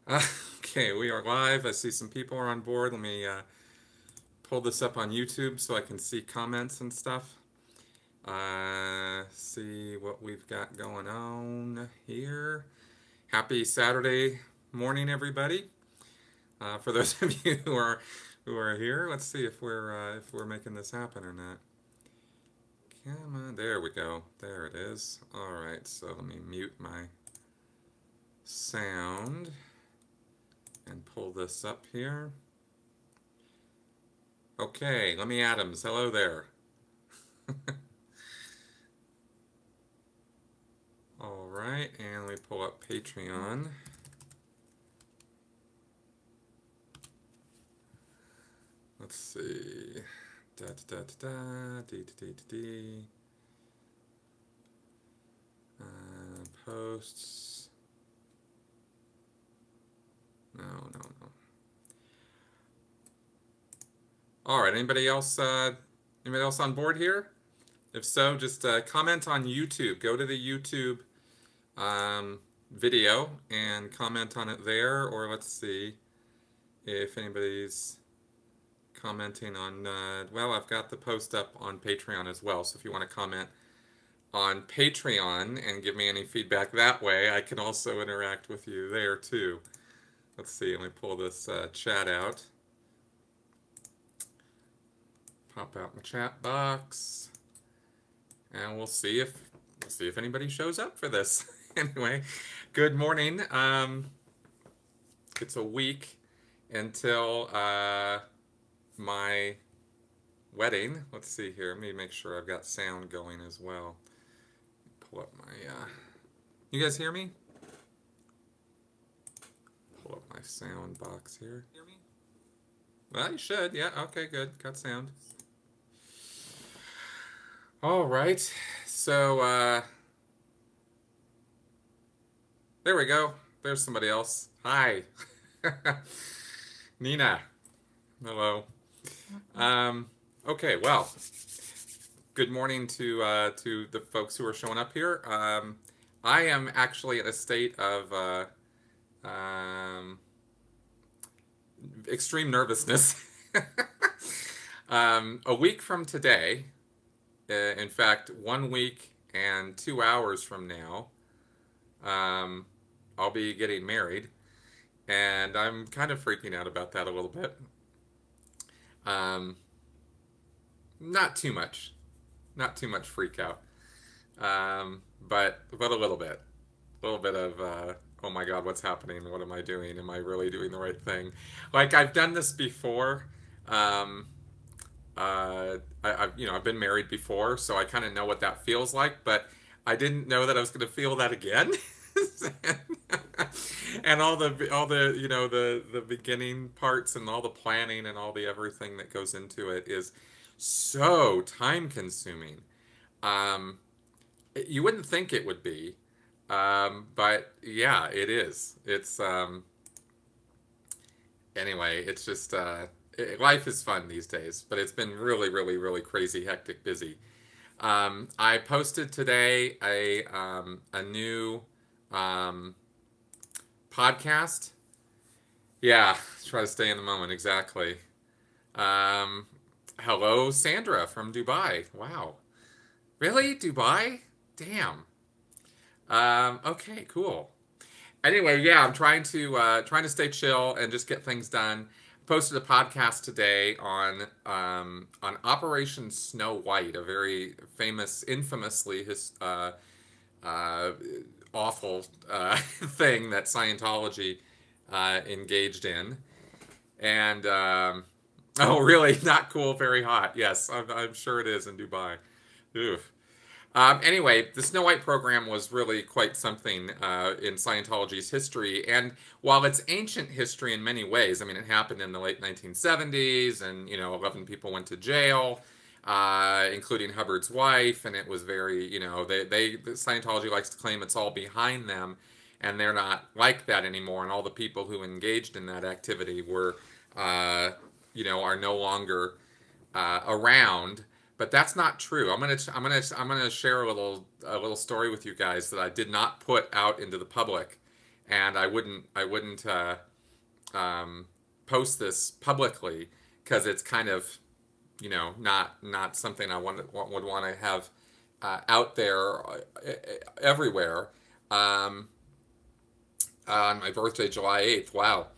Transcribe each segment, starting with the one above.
Okay, we are live. I see some people are on board. Let me pull this up on YouTube so I can see comments and stuff. See what we've got going on here. Happy Saturday morning, everybody. For those of you who are here, let's see if we're making this happen or not. Come on, there we go. There it is. All right, so let me mute my sound and pull this up here. Okay, let me Adams. Hello there. All right, and let me pull up Patreon. Let's see. Da da da da dee dee dee dee. Posts. No, no, no. All right, anybody else? Anybody else on board here? If so, just comment on YouTube. Go to the YouTube video and comment on it there, or let's see if anybody's commenting on, well, I've got the post up on Patreon as well, so if you want to comment on Patreon and give me any feedback that way, I can also interact with you there too. Let's see, let me pull this chat out. Pop out my chat box, and we'll see if anybody shows up for this. Anyway, good morning. It's a week until my wedding. Let's see here. Let me make sure I've got sound going as well. Pull up my. You guys hear me? Pull up my sound box here. Hear me? Well, you should. Yeah. Okay. Good. Got sound. All right. So there we go. There's somebody else. Hi. Nina. Hello. Okay, well, good morning to the folks who are showing up here. I am actually in a state of extreme nervousness. A week from today, in fact, 1 week and 2 hours from now, I'll be getting married, and I'm kind of freaking out about that a little bit. Not too much freak out, but a little bit, of oh my God, what's happening? What am I doing? Am I really doing the right thing? Like, I've done this before. I've been married before, so I kind of know what that feels like, but I didn't know that I was going to feel that again. And all the the beginning parts and all the planning and all the everything that goes into it is so time consuming. Um, you wouldn't think it would be, but yeah, it is. It's anyway. It's just life is fun these days, but it's been really, really, really crazy, hectic, busy. I posted today a new podcast. Yeah, try to stay in the moment, exactly. Hello, Sandra from Dubai. Wow. Really? Dubai? Damn. Okay, cool. Anyway, yeah, I'm trying to stay chill and just get things done. Posted a podcast today on Operation Snow White, a very famous, infamously awful thing that Scientology engaged in. And oh, really? Not cool, very hot. Yes, I'm sure it is in Dubai. Oof. Anyway, the Snow White program was really quite something in Scientology's history. And while it's ancient history in many ways, I mean, it happened in the late 1970s, and 11 people went to jail, including Hubbard's wife, and it was very, Scientology likes to claim it's all behind them, and they're not like that anymore. And all the people who engaged in that activity were, are no longer around. But that's not true. I'm gonna share a little story with you guys that I did not put out into the public, and I wouldn't post this publicly because it's kind of, not something I would want to have out there everywhere. Um, on my birthday, July 8th. Wow.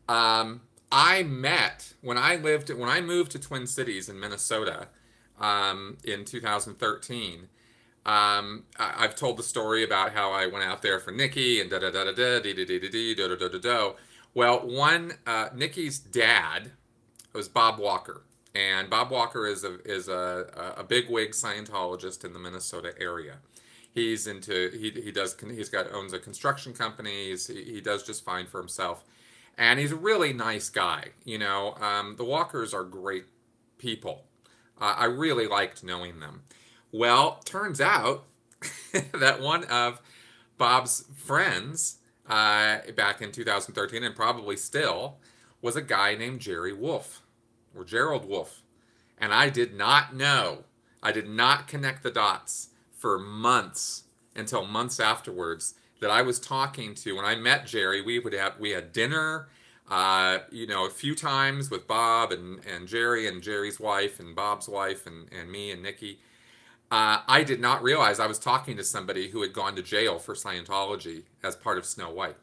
I met when I moved to Twin Cities in Minnesota in 2013. I've told the story about how I went out there for Nikki and da da da da da dee dee dee dee dee da da da da da. Well, Nikki's dad was Bob Walker, and Bob Walker is a bigwig Scientologist in the Minnesota area. He's into he does he's got owns a construction company. He does just fine for himself, and he's a really nice guy. The Walkers are great people. I really liked knowing them. Well, turns out that one of Bob's friends back in 2013, and probably still, was a guy named Jerry Wolf, or Gerald Wolf. And I did not know, I did not connect the dots for months, until months afterwards, that I was talking to, when I met Jerry, we had dinner, a few times with Bob and Jerry and Jerry's wife and Bob's wife and me and Nikki. I did not realize I was talking to somebody who had gone to jail for Scientology as part of Snow White.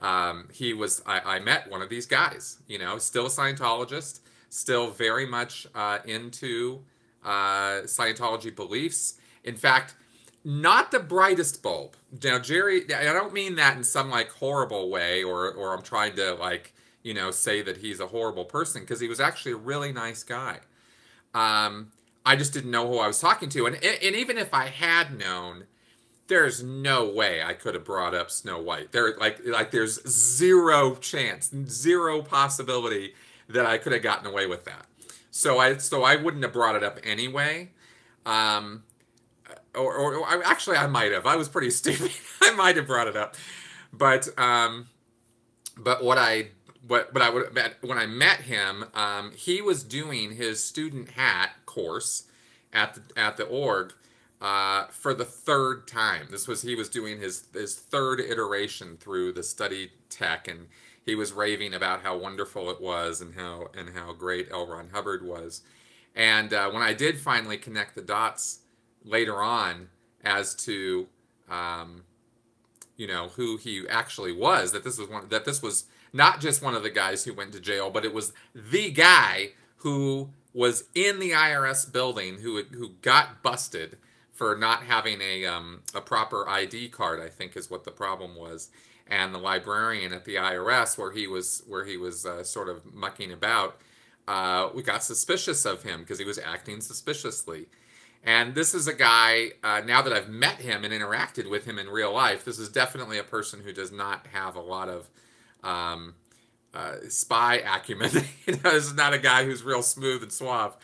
I met one of these guys, still a Scientologist, still very much into Scientology beliefs. In fact, not the brightest bulb. Now, Jerry, I don't mean that in some like horrible way, or I'm trying to say that he's a horrible person, because he was actually a really nice guy. I just didn't know who I was talking to, and even if I had known, there's no way I could have brought up Snow White. There's zero chance, zero possibility that I could have gotten away with that. So I wouldn't have brought it up anyway. Actually, I might have. I was pretty stupid. I might have brought it up, but when I met him, he was doing his student hat course at the org for the third time. He was doing his third iteration through the study tech, and he was raving about how wonderful it was and how great L. Ron Hubbard was. And when I did finally connect the dots later on as to who he actually was, that this was not just one of the guys who went to jail, but it was the guy who was in the IRS building who got busted for not having a proper ID card, I think is what the problem was. And the librarian at the IRS, where he was sort of mucking about, we got suspicious of him because he was acting suspiciously. And this is a guy, now that I've met him and interacted with him in real life, this is definitely a person who does not have a lot of spy acumen. This is not a guy who's real smooth and suave.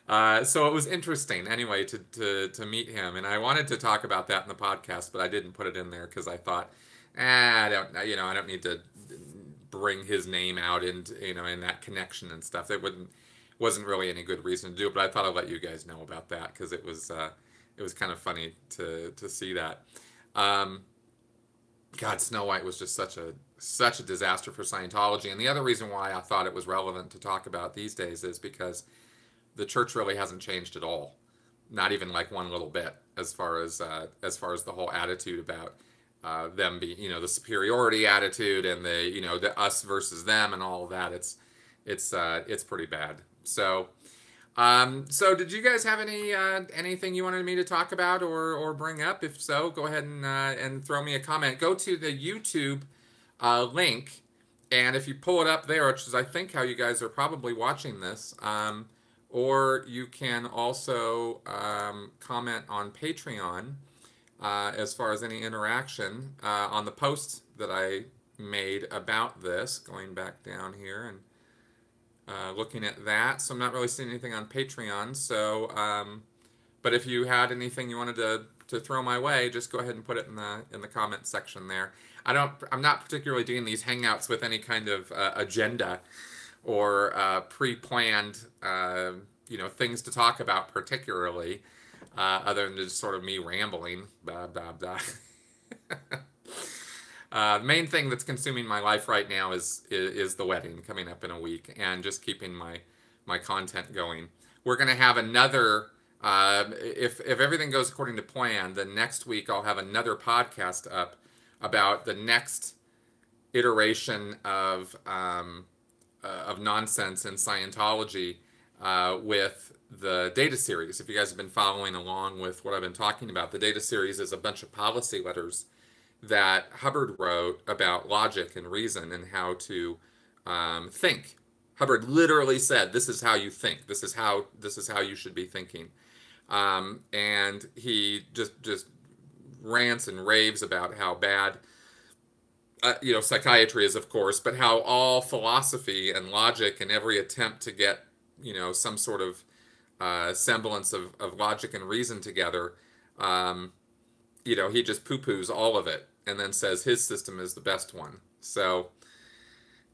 So it was interesting, anyway, to meet him. And I wanted to talk about that in the podcast, but I didn't put it in there because I thought, I don't need to bring his name out in that connection and stuff. Wasn't really any good reason to do it, but I thought I'd let you guys know about that because it was kind of funny to see that. God, Snow White was just such a disaster for Scientology, and the other reason why I thought it was relevant to talk about these days is because the church really hasn't changed at all, not even like one little bit, as far as the whole attitude about them being, the superiority attitude and the us versus them and all of that. It's pretty bad. So did you guys have anything you wanted me to talk about or bring up? If so, go ahead and throw me a comment. Go to the YouTube link, and if you pull it up there, which is I think how you guys are probably watching this, or you can also comment on Patreon as far as any interaction on the post that I made about this. Going back down here and looking at that, so I'm not really seeing anything on Patreon. So, but if you had anything you wanted to throw my way, just go ahead and put it in the comment section there. I'm not particularly doing these hangouts with any kind of agenda or pre-planned things to talk about particularly, other than just sort of me rambling, blah blah blah. Main thing that's consuming my life right now is the wedding coming up in a week, and just keeping my content going. We're gonna have another. If everything goes according to plan, then next week I'll have another podcast up about the next iteration of nonsense in Scientology with the data series. If you guys have been following along with what I've been talking about, the data series is a bunch of policy letters that Hubbard wrote about logic and reason and how to think. Hubbard literally said, "This is how you think. This is how you should be thinking." And he just rants and raves about how bad psychiatry is, of course, but how all philosophy and logic and every attempt to get some sort of semblance of logic and reason together, he just poo-poos all of it and then says his system is the best one. So,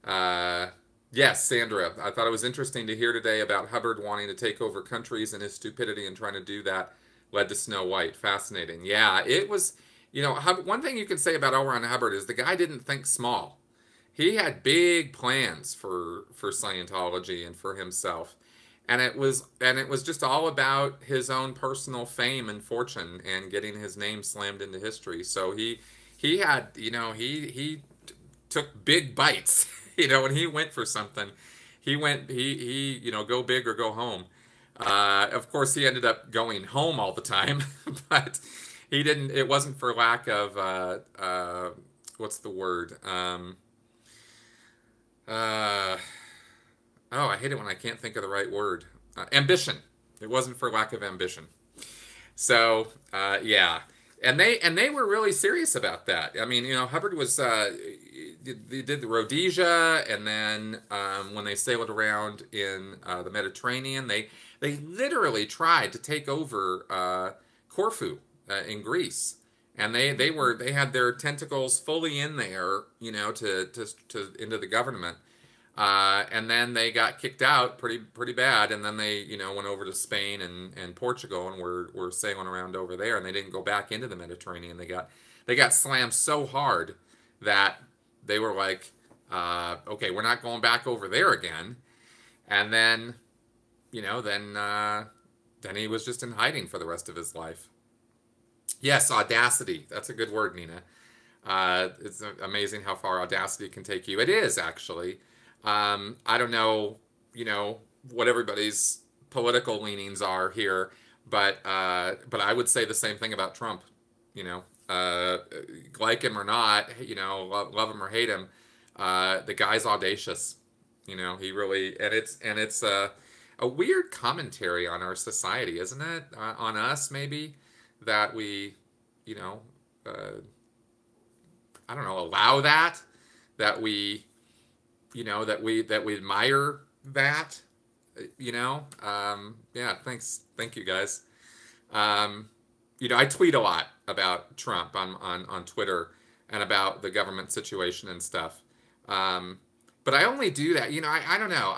yes, Sandra, I thought it was interesting to hear today about Hubbard wanting to take over countries and his stupidity in trying to do that led to Snow White. Fascinating. Yeah, it was, one thing you can say about L. Ron Hubbard is the guy didn't think small. He had big plans for Scientology and for himself. And it was just all about his own personal fame and fortune and getting his name slammed into history. So he had, he took big bites. When he went for something, he go big or go home. Of course, he ended up going home all the time, but he didn't. It wasn't for lack of what's the word? Oh, I hate it when I can't think of the right word. Ambition. It wasn't for lack of ambition. So, yeah. And they were really serious about that. I mean, Hubbard was, they did the Rhodesia, and then when they sailed around in the Mediterranean, they literally tried to take over Corfu in Greece. And they had their tentacles fully in there, to into the government. And then they got kicked out pretty bad, and then they went over to Spain and Portugal and were sailing around over there, and they didn't go back into the Mediterranean. They got slammed so hard that they were like, okay, we're not going back over there again. And then then he was just in hiding for the rest of his life. Yes, audacity. That's a good word, Nina. It's amazing how far audacity can take you. It is, actually. I don't know, what everybody's political leanings are here, but I would say the same thing about Trump. Like him or not, love him or hate him, the guy's audacious. He really, and it's a weird commentary on our society, isn't it? On us, maybe, that we, I don't know, allow that we. That we admire that, yeah, thank you guys. I tweet a lot about Trump on Twitter and about the government situation and stuff. But I only do that, I don't know.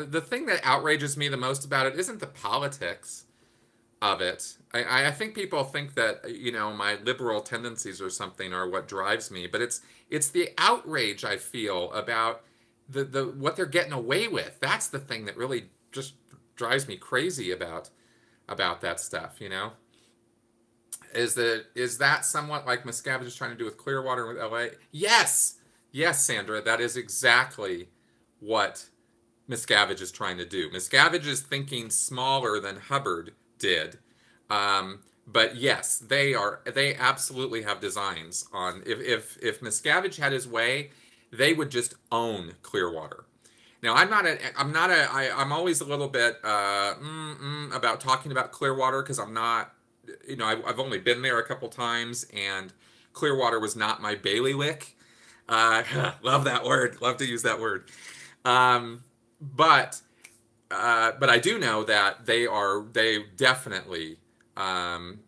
The thing that outrages me the most about it isn't the politics of it. I think people think that my liberal tendencies or something are what drives me, but it's the outrage I feel about the what they're getting away with. That's the thing that really just drives me crazy about that stuff. Is that somewhat like Miscavige is trying to do with Clearwater with LA? Yes, Sandra, that is exactly what Miscavige is trying to do. Miscavige is thinking smaller than Hubbard did. But yes, they absolutely have designs on, if Miscavige had his way, they would just own Clearwater. Now, I'm always a little bit about talking about Clearwater because I'm not, I've only been there a couple times, and Clearwater was not my bailiwick. Love that word. Love to use that word. But I do know that they definitely, going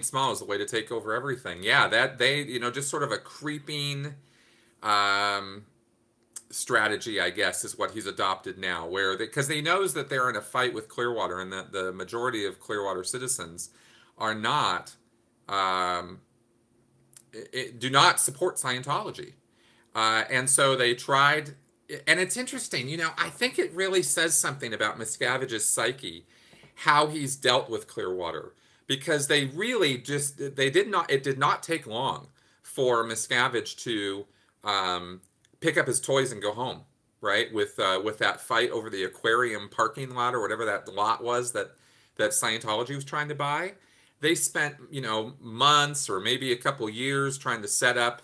small is the way to take over everything. Yeah, that they, just sort of a creeping strategy, I guess, is what he's adopted now, where because he knows that they're in a fight with Clearwater, and that the majority of Clearwater citizens are not do not support Scientology. And so they tried, and it's interesting, I think it really says something about Miscavige's psyche, how he's dealt with Clearwater, because they really it did not take long for Miscavige to pick up his toys and go home, right? With that fight over the aquarium parking lot or whatever that lot was that Scientology was trying to buy. They spent, months or maybe a couple years trying to set up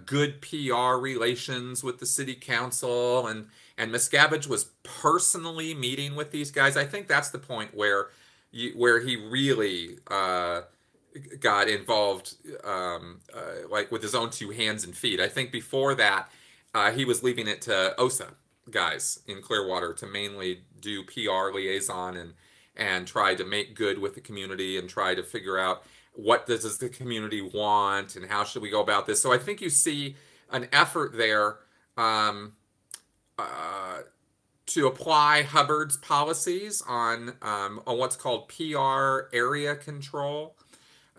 good PR relations with the city council, and Miscavige was personally meeting with these guys. I think that's the point where he really got involved, like with his own two hands and feet. I think before that, he was leaving it to OSA guys in Clearwater to mainly do PR liaison and try to make good with the community and try to figure out what does the community want and how should we go about this. So I think you see an effort there to apply Hubbard's policies on what's called PR area control.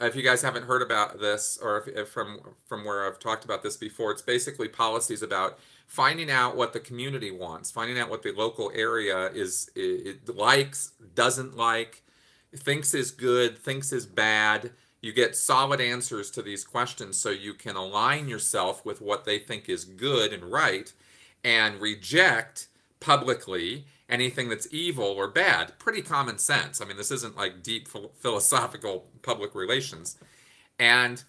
If you guys haven't heard about this, or if from where I've talked about this before, it's basically policies about finding out what the community wants, finding out what the local area it likes, doesn't like, thinks is good, thinks is bad. You get solid answers to these questions so you can align yourself with what they think is good and right and reject publicly anything that's evil or bad. Pretty common sense. I mean, this isn't like deep philosophical public relations. And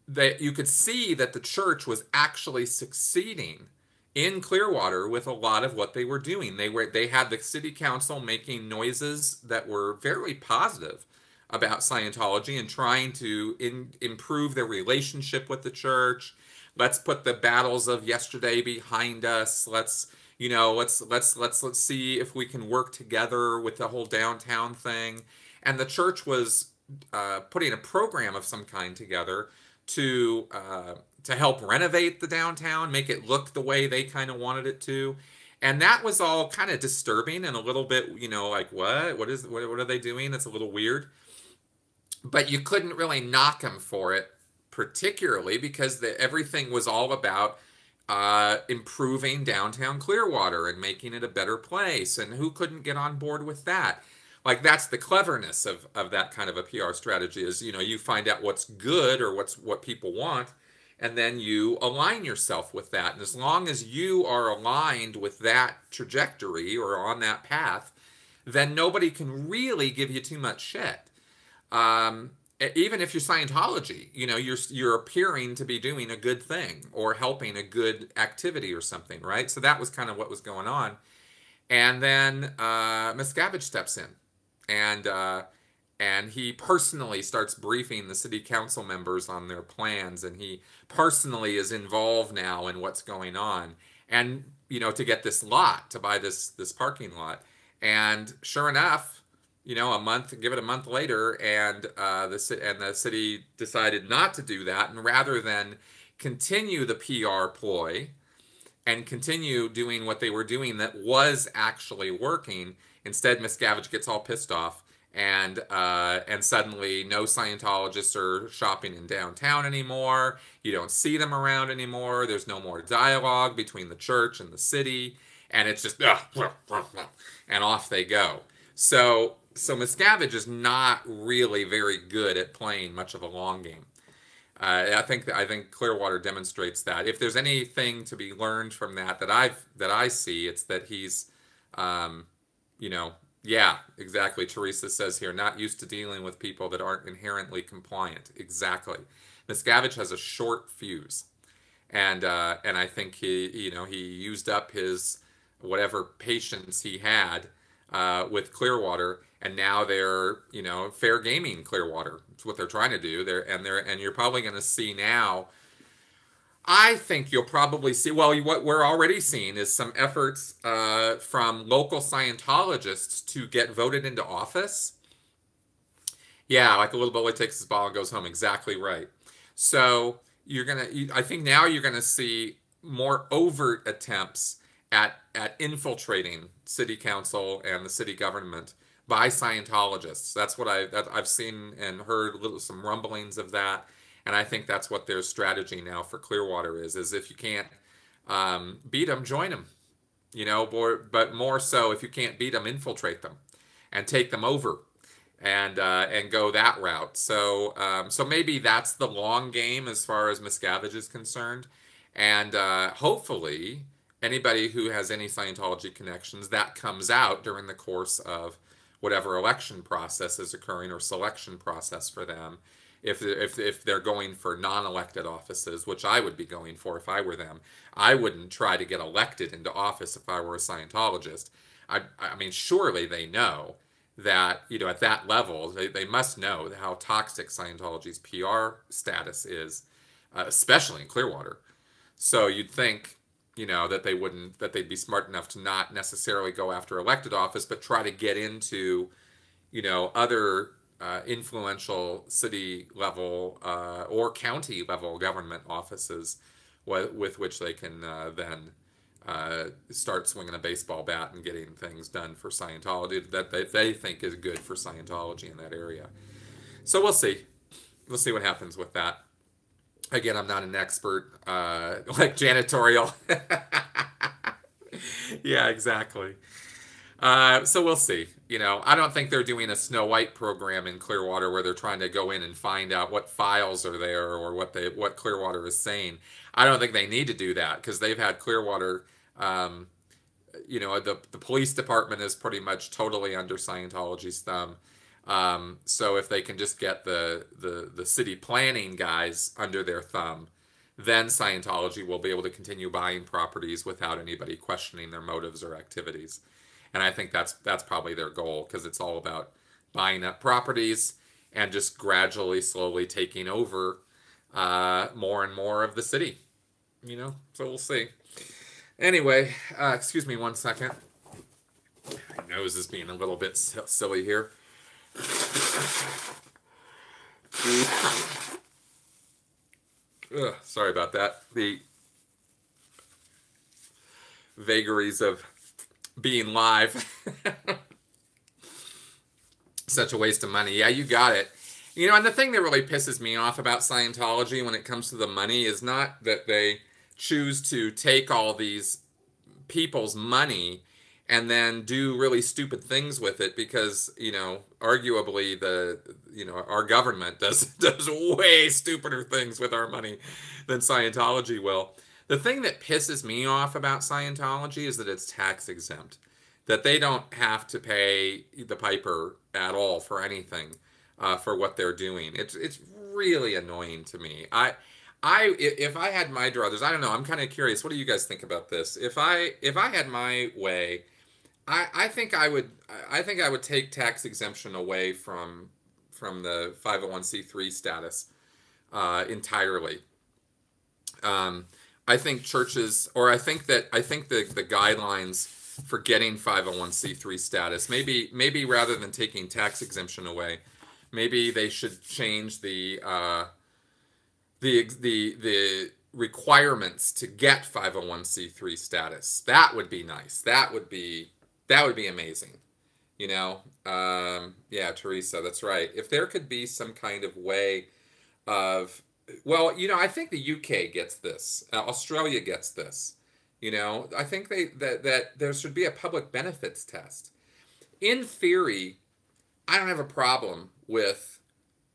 that you could see that the church was actually succeeding in Clearwater with a lot of what they were doing. They had the city council making noises that were very positive about Scientology and trying to improve their relationship with the church. Let's put the battles of yesterday behind us. Let's see if we can work together with the whole downtown thing. And the church was putting a program of some kind together to help renovate the downtown, make it look the way they kind of wanted it to. And that was all kind of disturbing and a little bit, like, what are they doing? That's a little weird. But you couldn't really knock them for it, particularly because everything was all about improving downtown Clearwater and making it a better place. And who couldn't get on board with that? Like, that's the cleverness of that kind of a PR strategy is, you find out what's good or what people want, and then you align yourself with that. And as long as you are aligned with that trajectory or on that path, then nobody can really give you too much shit. Even if you're Scientology, you're appearing to be doing a good thing or helping a good activity or something, right? So that was kind of what was going on. And then Miscavige steps in, and he personally starts briefing the city council members on their plans, and he personally is involved now in what's going on, and to get this lot, to buy this parking lot. And sure enough, give it a month later, and the city decided not to do that, and rather than continue the PR ploy and continue doing what they were doing that was actually working, instead Miscavige gets all pissed off, and suddenly no Scientologists are shopping in downtown anymore. You don't see them around anymore. There's no more dialogue between the church and the city, and it's just and off they go. So Miscavige is not really very good at playing much of a long game. I think Clearwater demonstrates that. If there's anything to be learned from that I see, it's that he's, yeah, exactly. Teresa says here, not used to dealing with people that aren't inherently compliant. Exactly. Miscavige has a short fuse, and I think he used up his whatever patience he had with Clearwater, and now they're fair gaming Clearwater. It's what they're trying to do. And you're probably going to see now. I think you'll probably see. Well, what we're already seeing is some efforts from local Scientologists to get voted into office. Yeah, like a little boy takes his ball and goes home. Exactly right. So I think now you're gonna see more overt attempts at infiltrating city council and the city government by Scientologists. That's what I've seen and heard some rumblings of that. And I think that's what their strategy now for Clearwater is if you can't beat them, join them. But more so, if you can't beat them, infiltrate them and take them over and go that route. So maybe that's the long game as far as Miscavige is concerned, and hopefully anybody who has any Scientology connections, that comes out during the course of whatever election process is occurring or selection process for them. If they're going for non-elected offices, which I would be going for if I were them, I wouldn't try to get elected into office if I were a Scientologist. I mean, surely they know that, at that level, they must know how toxic Scientology's PR status is, especially in Clearwater. So you'd think, that they'd be smart enough to not necessarily go after elected office, but try to get into, other influential city level or county level government offices with which they can then start swinging a baseball bat and getting things done for Scientology that they think is good for Scientology in that area. So we'll see. We'll see what happens with that. Again, I'm not an expert like janitorial. Yeah, exactly. So we'll see. I don't think they're doing a Snow White program in Clearwater where they're trying to go in and find out what files are there or what Clearwater is saying. I don't think they need to do that because they've had Clearwater. The police department is pretty much totally under Scientology's thumb. So if they can just get the city planning guys under their thumb, then Scientology will be able to continue buying properties without anybody questioning their motives or activities. And I think that's probably their goal because it's all about buying up properties and just gradually, slowly taking over more and more of the city. So we'll see. Anyway, excuse me 1 second. My nose is being a little bit silly here. Ugh, sorry about that. The vagaries of being live. Such a waste of money. Yeah, you got it. And the thing that really pisses me off about Scientology when it comes to the money is not that they choose to take all these people's money and then do really stupid things with it because, arguably our government does way stupider things with our money than Scientology will. The thing that pisses me off about Scientology is that it's tax exempt, that they don't have to pay the piper at all for anything for what they're doing. It's really annoying to me. If I had my druthers, I don't know. I'm kind of curious. What do you guys think about this? If I had my way, I think I would take tax exemption away from the 501c3 status entirely. I think churches, or I think the guidelines for getting 501c3 status, maybe rather than taking tax exemption away, maybe they should change the requirements to get 501c3 status. That would be nice. That would be amazing. Yeah, Teresa, that's right. If there could be some kind of way of, well, I think the UK gets this. Australia gets this. I think that there should be a public benefits test. In theory, I don't have a problem with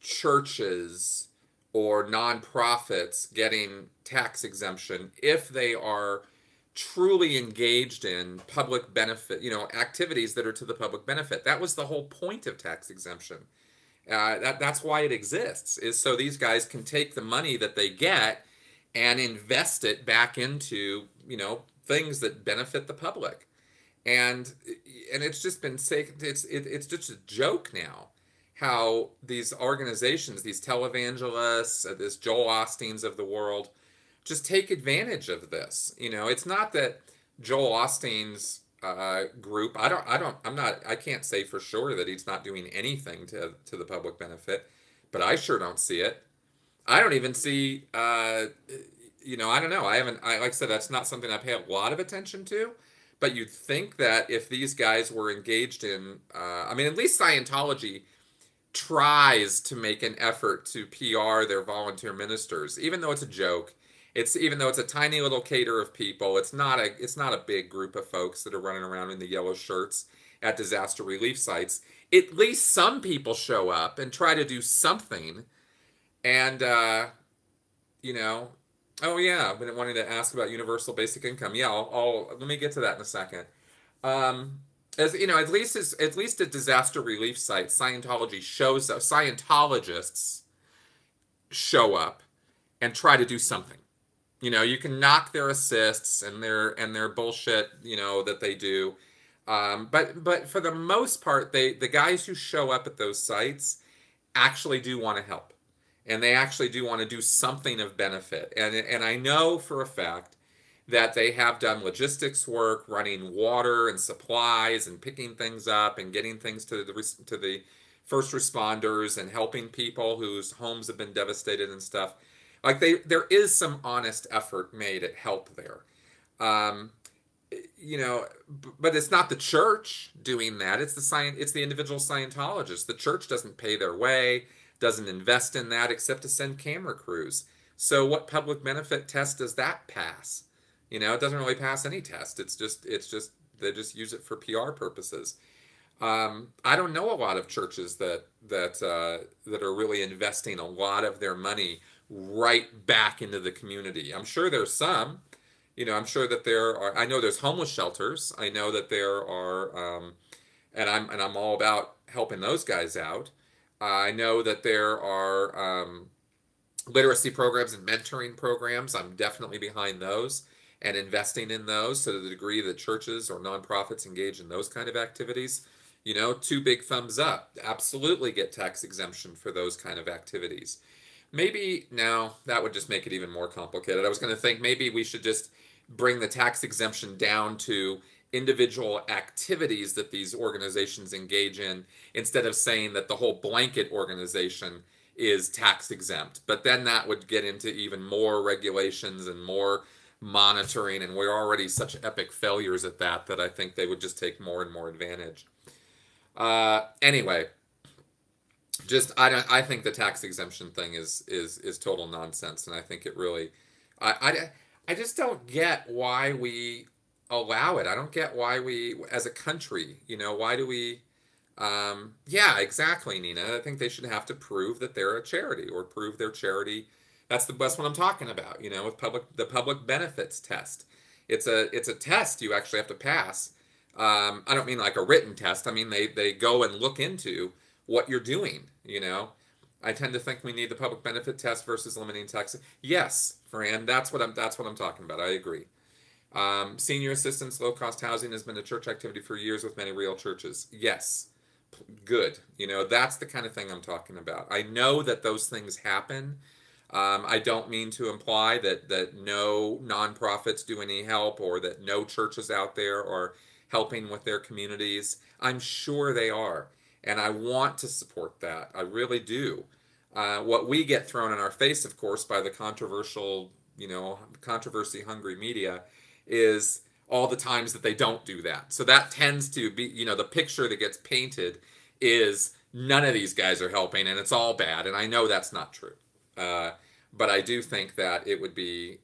churches or nonprofits getting tax exemption if they are truly engaged in public benefit, activities that are to the public benefit. That was the whole point of tax exemption. That's why it exists, is so these guys can take the money that they get and invest it back into, things that benefit the public. And it's just been it's just a joke now how these organizations, these televangelists, this Joel Osteens of the world, just take advantage of this. It's not that Joel Osteen's group, I can't say for sure that he's not doing anything to the public benefit, but I sure don't see it. I don't even see, I don't know. Like I said, that's not something I pay a lot of attention to, but you'd think that if these guys were engaged in, at least Scientology tries to make an effort to PR their volunteer ministers, even though it's a joke. It's even though it's a tiny little cater of people. It's not a big group of folks that are running around in the yellow shirts at disaster relief sites. At least some people show up and try to do something. And you know, oh yeah, I've been wanting to ask about universal basic income. Yeah, I'll let me get to that in a second. Um, as you know, at least at disaster relief sites, Scientology shows up. Scientologists show up and try to do something. You can knock their assists and their bullshit, that they do. But for the most part, the guys who show up at those sites actually do want to help, and they actually do want to do something of benefit. And I know for a fact that they have done logistics work, running water and supplies, and picking things up and getting things to the first responders and helping people whose homes have been devastated and stuff. Like there is some honest effort made at help there. Um, but it's not the church doing that. It's the individual Scientologists. The church doesn't pay their way, doesn't invest in that except to send camera crews. So what public benefit test does that pass? It doesn't really pass any test. It's just they just use it for PR purposes. I don't know a lot of churches that are really investing a lot of their money right back into the community. I'm sure there's some. I'm sure that there are. I know there's homeless shelters. I know that there are, and I'm all about helping those guys out. I know that there are literacy programs and mentoring programs. I'm definitely behind those and investing in those to the degree that churches or nonprofits engage in those kind of activities. Two big thumbs up. Absolutely get tax exemption for those kind of activities. Maybe, no, that would just make it even more complicated. I was going to think maybe we should just bring the tax exemption down to individual activities that these organizations engage in instead of saying that the whole blanket organization is tax exempt. But then that would get into even more regulations and more monitoring, and we're already such epic failures at that I think they would just take more and more advantage. Anyway, I think the tax exemption thing is total nonsense, and I think it really I just don't get why we allow it. I don't get why we, as a country, why do we? Yeah, exactly, Nina. I think they should have to prove that they're a charity or prove their charity. That's what I'm talking about. With the public benefits test. It's a test you actually have to pass. I don't mean like a written test. I mean they go and look into what you're doing. I tend to think we need the public benefit test versus limiting tax. Yes, Fran, that's what I'm talking about. I agree. Senior assistance, low cost housing has been a church activity for years with many real churches. Yes, good. That's the kind of thing I'm talking about. I know that those things happen. I don't mean to imply that no nonprofits do any help or that no churches out there are helping with their communities. I'm sure they are. And I want to support that. I really do. What we get thrown in our face, of course, by the controversy-hungry media is all the times that they don't do that. So that tends to be, the picture that gets painted is none of these guys are helping and it's all bad. And I know that's not true. But I do think that it would be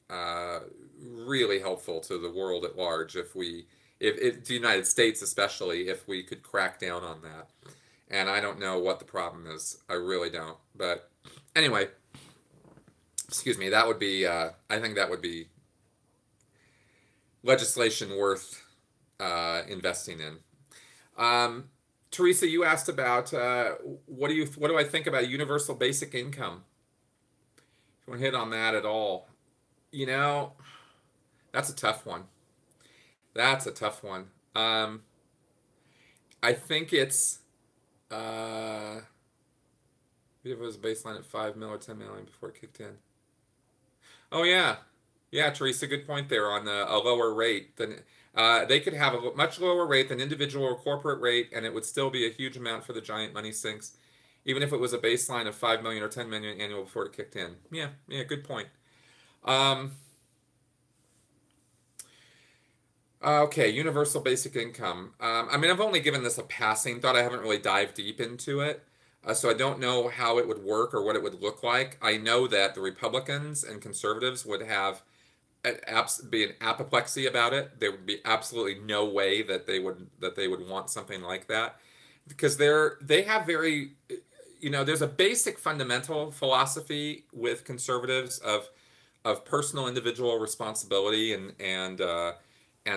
really helpful to the world at large if the United States especially, if we could crack down on that. And I don't know what the problem is. I really don't. But anyway, excuse me, that would be, I think that would be legislation worth investing in. Teresa, you asked about what do I think about universal basic income? If you want to hit on that at all. That's a tough one. That's a tough one. I think it's if it was baseline at 5 mil or 10 million before it kicked in. Oh yeah, Teresa, good point there on a lower rate than they could have a much lower rate than individual or corporate rate, and it would still be a huge amount for the giant money sinks, even if it was a baseline of 5 million or 10 million annual before it kicked in. Yeah, good point. Okay, universal basic income. I've only given this a passing thought. I haven't really dived deep into it. So I don't know how it would work or what it would look like. I know that the Republicans and conservatives would have be an apoplexy about it. There would be absolutely no way that they would want something like that, because they have very, there's a basic fundamental philosophy with conservatives of personal individual responsibility and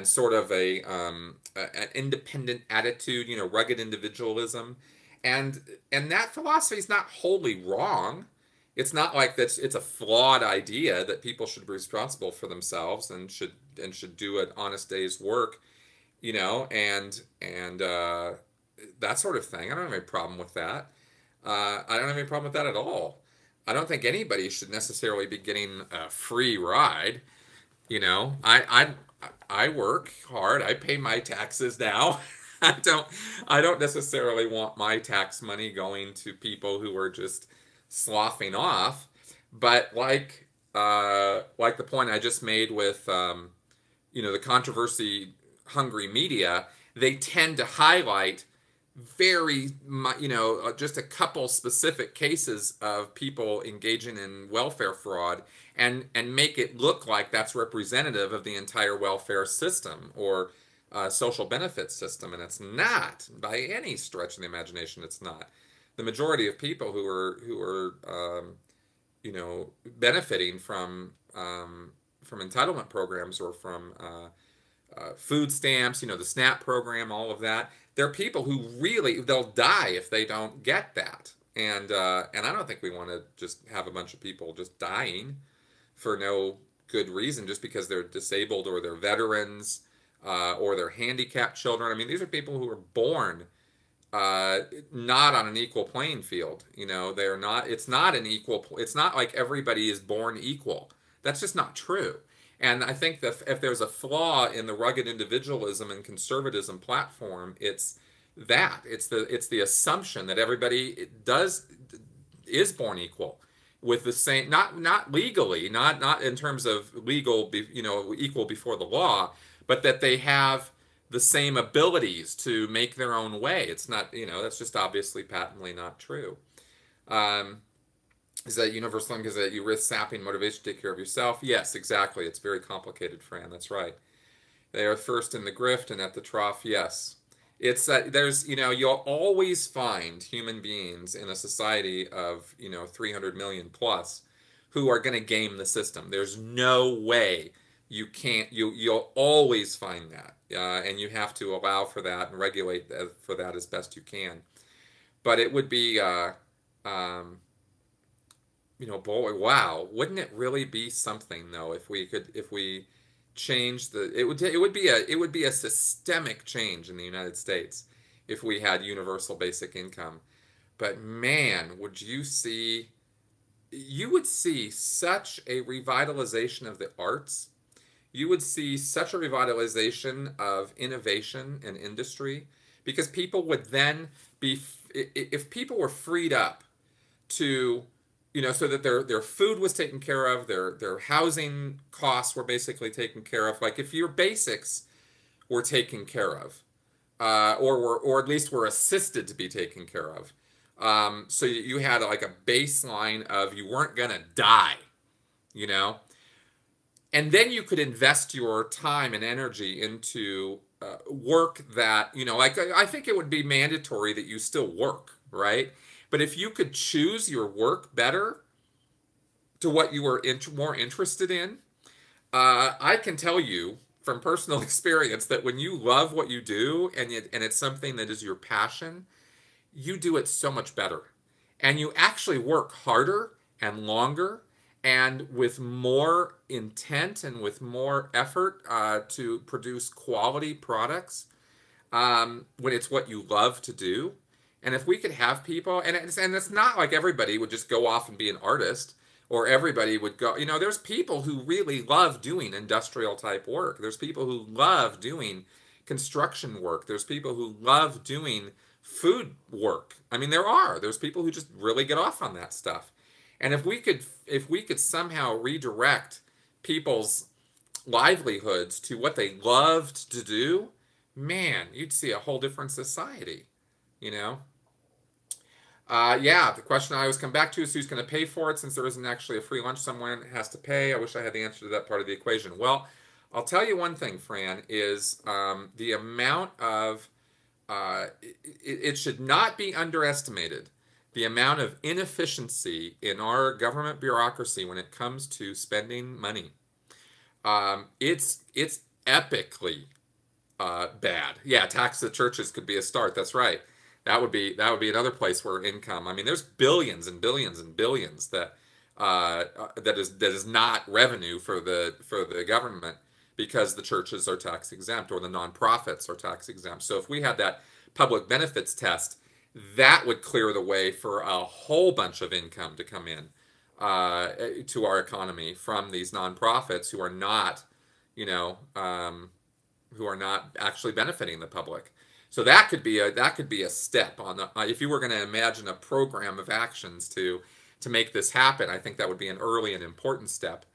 sort of an independent attitude, rugged individualism, and that philosophy is not wholly wrong. It's not like that's it's a flawed idea that people should be responsible for themselves and should do an honest day's work, and that sort of thing. I don't have any problem with that. I don't have any problem with that at all. I don't think anybody should necessarily be getting a free ride. I work hard. I pay my taxes now. I don't I don't necessarily want my tax money going to people who are just sloughing off. But like the point I just made with the controversy hungry media, they tend to highlight very just a couple specific cases of people engaging in welfare fraud and make it look like that's representative of the entire welfare system or social benefit system, and it's not by any stretch of the imagination. It's not. The majority of people who are benefiting from entitlement programs or from food stamps, the SNAP program, all of that. There are people who really they'll die if they don't get that, and I don't think we want to just have a bunch of people just dying for no good reason just because they're disabled or they're veterans or they're handicapped children. I mean, these are people who are born not on an equal playing field. They're not. It's not an equal. It's not like everybody is born equal. That's just not true. And I think that if there's a flaw in the rugged individualism and conservatism platform, it's that. It's the assumption that everybody is born equal with the same, not legally, not in terms of legal, equal before the law, but that they have the same abilities to make their own way. It's not, that's just obviously patently not true. Is that universal? Because that you risk sapping motivation to take care of yourself? Yes, exactly. It's very complicated, Fran. That's right. They are first in the grift and at the trough. Yes, it's there's you'll always find human beings in a society of 300 million plus who are going to game the system. There's no way you can't. You'll always find that, and you have to allow for that and regulate for that as best you can. But it would be. Boy, wow, wouldn't it really be something though if we change it would be a systemic change in the United States if we had universal basic income. But man, you would see such a revitalization of the arts. You would see such a revitalization of innovation and industry because people would then be if people were freed up to so that their food was taken care of, their housing costs were basically taken care of. Like if your basics were taken care of, or at least were assisted to be taken care of, so you had like a baseline of you weren't gonna die, you know, and then you could invest your time and energy into work that like I think it would be mandatory that you still work, right? But if you could choose your work better to what you were more interested in, I can tell you from personal experience that when you love what you do and it's something that is your passion, you do it so much better. And you actually work harder and longer and with more intent and with more effort to produce quality products when it's what you love to do. And if we could have people, and it's not like everybody would just go off and be an artist, or everybody would go, there's people who really love doing industrial type work. There's people who love doing construction work. There's people who love doing food work. I mean, there's people who just really get off on that stuff. And if we could somehow redirect people's livelihoods to what they loved to do, man, you'd see a whole different society, you know? Yeah, the question I always come back to is who's going to pay for it since there isn't actually a free lunch. Someone has to pay. I wish I had the answer to that part of the equation. Well, I'll tell you one thing, Fran, is the amount of, it should not be underestimated, the amount of inefficiency in our government bureaucracy when it comes to spending money. It's epically bad. Yeah, tax the churches could be a start. That's right. That would be another place where income. I mean, there's billions and billions and billions that is not revenue for the government because the churches are tax exempt or the nonprofits are tax exempt. So if we had that public benefits test, that would clear the way for a whole bunch of income to come in to our economy from these nonprofits who are not, you know, who are not actually benefiting the public. So that could be a step on the if you were going to imagine a program of actions to make this happen. I think that would be an early and important step.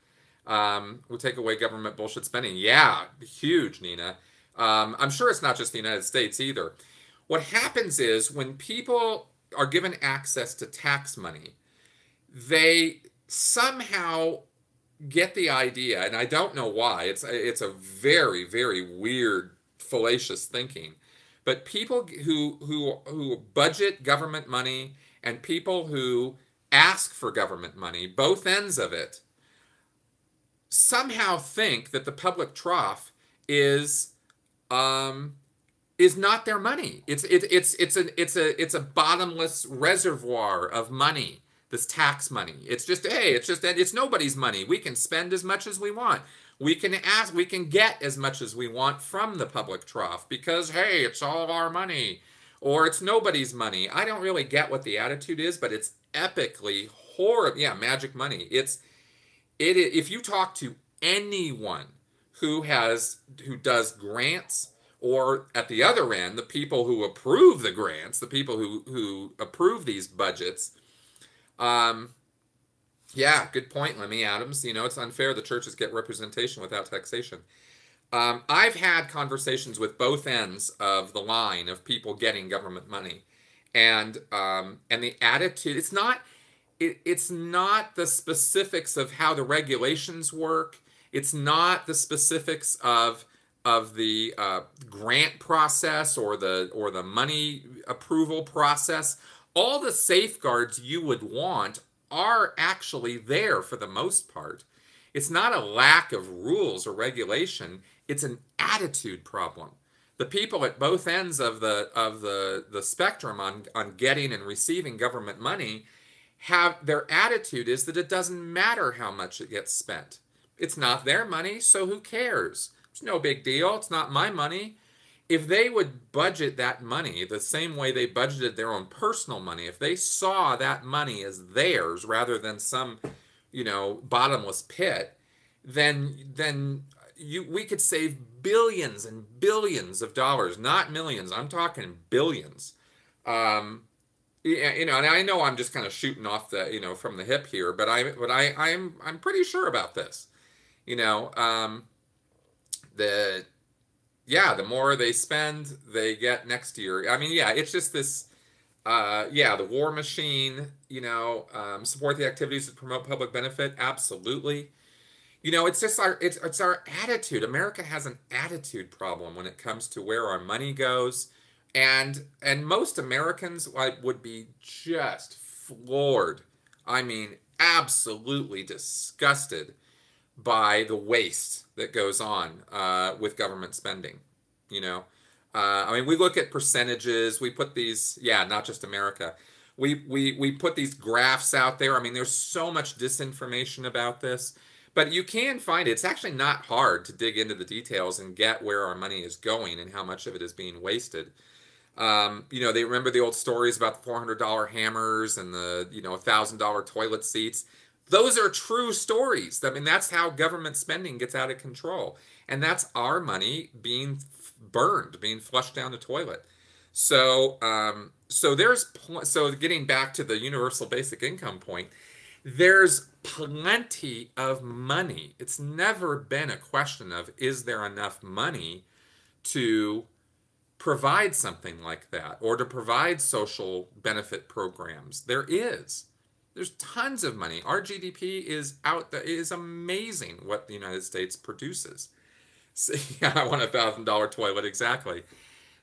We'll take away government bullshit spending. Yeah, huge, Nina. I'm sure it's not just the United States either. What happens is when people are given access to tax money, they somehow get the idea, and I don't know why. It's a very very weird, fallacious thinking. But people who budget government money and people who ask for government money, both ends of it, somehow think that the public trough is um, is not their money. It's a bottomless reservoir of money. This tax money. It's nobody's money. We can spend as much as we want. We can get as much as we want from the public trough because hey, it's all our money, or it's nobody's money. I don't really get what the attitude is, but it's epically horrible. Yeah, magic money. If you talk to anyone who does grants, or at the other end, the people who approve the grants, the people who approve these budgets, um, yeah, good point, Lemmy Adams. It's unfair the churches get representation without taxation. I've had conversations with both ends of the line of people getting government money, and the attitude. It's not the specifics of how the regulations work. It's not the specifics of the grant process or the money approval process. All the safeguards you would want are actually there for the most part. It's not a lack of rules or regulation, it's an attitude problem. The people at both ends of the spectrum on getting and receiving government money have their attitude is that it doesn't matter how much it gets spent. It's not their money, so who cares? It's no big deal. It's not my money. If they would budget that money the same way they budgeted their own personal money, if they saw that money as theirs rather than some, bottomless pit, then we could save billions and billions of dollars, not millions. I'm talking billions. Yeah, and I know I'm just kind of shooting off from the hip here, but I'm pretty sure about this. You know, the the more they spend, they get next year. I mean, yeah, it's just this. The war machine. Support the activities that promote public benefit. Absolutely. It's just our attitude. America has an attitude problem when it comes to where our money goes, and most Americans would be just floored. I mean, absolutely disgusted by the waste that goes on with government spending. We look at percentages. We put these, not just America. We put these graphs out there. I mean, there's so much disinformation about this, but you can find it. It's actually not hard to dig into the details and get where our money is going and how much of it is being wasted. They remember the old stories about the $400 hammers and the $1,000 toilet seats. Those are true stories. I mean, that's how government spending gets out of control. And that's our money being burned, being flushed down the toilet. So getting back to the universal basic income point, there's plenty of money. It's never been a question of is there enough money to provide something like that, or to provide social benefit programs. There's tons of money. Our GDP is out there. It is amazing what the United States produces. So, yeah, I want $1,000 toilet, exactly.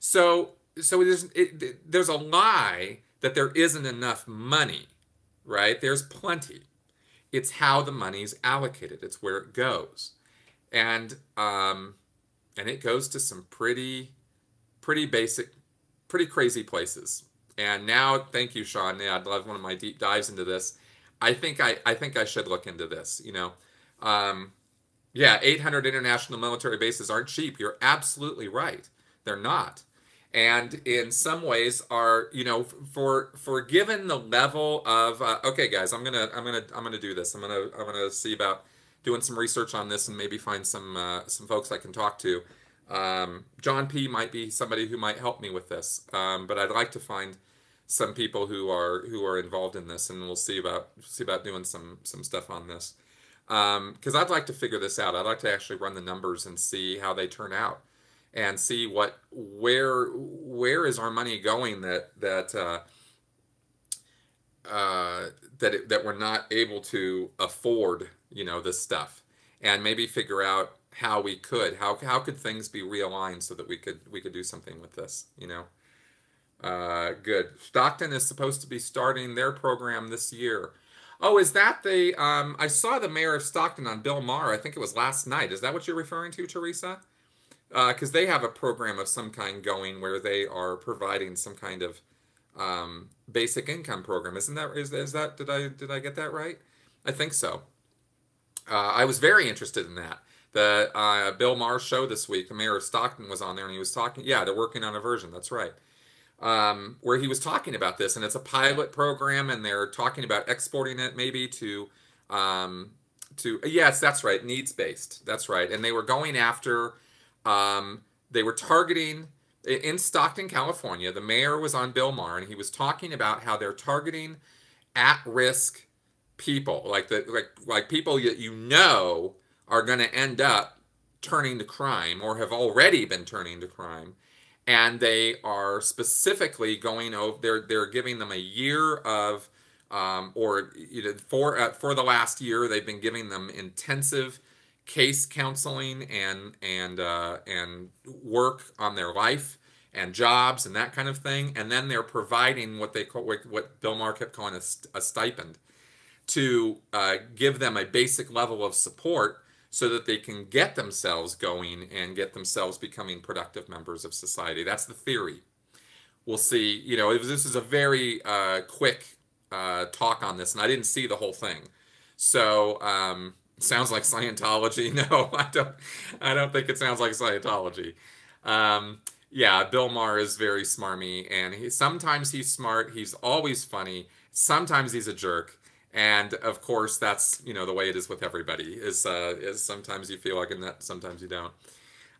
So there's a lie that there isn't enough money, right? There's plenty. It's how the money's allocated. It's where it goes, and it goes to some pretty basic, pretty crazy places. And now, thank you, Sean. Yeah, I'd love one of my deep dives into this. I think I should look into this. Yeah, 800 international military bases aren't cheap. You're absolutely right. They're not. And in some ways are, for given the level of okay, guys, I'm gonna do this. I'm gonna see about doing some research on this and maybe find some folks I can talk to. John P. might be somebody who might help me with this, but I'd like to find some people who are involved in this, and we'll see about doing some stuff on this. Because I'd like to figure this out. I'd like to actually run the numbers and see how they turn out, and see where is our money going that we're not able to afford, this stuff, and maybe figure out how could things be realigned so that we could do something with this. Good. Stockton is supposed to be starting their program this year. Oh, is that I saw the mayor of Stockton on Bill Maher. I think it was last night. Is that what you're referring to, Teresa? Because they have a program of some kind going where they are providing some kind of basic income program. Is that did I get that right? I think so. I was very interested in that. The Bill Maher show this week, the mayor of Stockton was on there, and he was talking. Yeah, they're working on a version. That's right. Where he was talking about this, and it's a pilot program, and they're talking about exporting it maybe to yes, that's right, needs based. That's right, and they were going after, they were targeting in Stockton, California. The mayor was on Bill Maher, and he was talking about how they're targeting at risk people, like people that are going to end up turning to crime or have already been turning to crime. And they are specifically going over. They're giving them a year of, for the last year, they've been giving them intensive case counseling and work on their life and jobs and that kind of thing. And then they're providing what Bill Maher kept calling a stipend to give them a basic level of support, so that they can get themselves going and get themselves becoming productive members of society. That's the theory. We'll see. This is a very quick talk on this, and I didn't see the whole thing. So sounds like Scientology. No, I don't think it sounds like Scientology. Yeah, Bill Maher is very smarmy, and sometimes he's smart. He's always funny. Sometimes he's a jerk. And of course, that's the way it is with everybody. Is sometimes you feel like it, and sometimes you don't.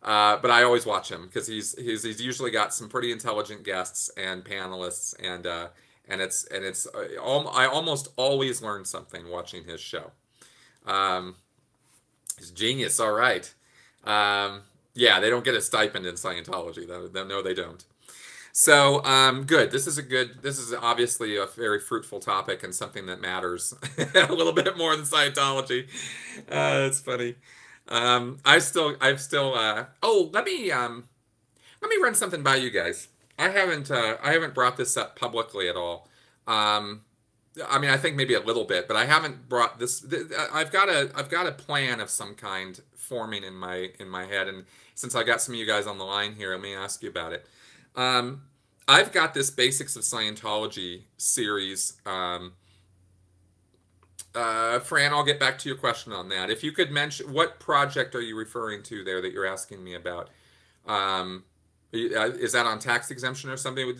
But I always watch him because he's usually got some pretty intelligent guests and panelists, and I almost always learn something watching his show. He's genius. All right. Yeah, they don't get a stipend in Scientology. No, they don't. So, good. This is obviously a very fruitful topic and something that matters a little bit more than Scientology. It's funny. Let me run something by you guys. I haven't brought this up publicly at all. I think maybe a little bit, but I haven't brought this. I've got a plan of some kind forming in my head, and since I got some of you guys on the line here, let me ask you about it. I've got this Basics of Scientology series. Fran, I'll get back to your question on that. If you could mention, what project are you referring to there that you're asking me about? Is that on tax exemption or something?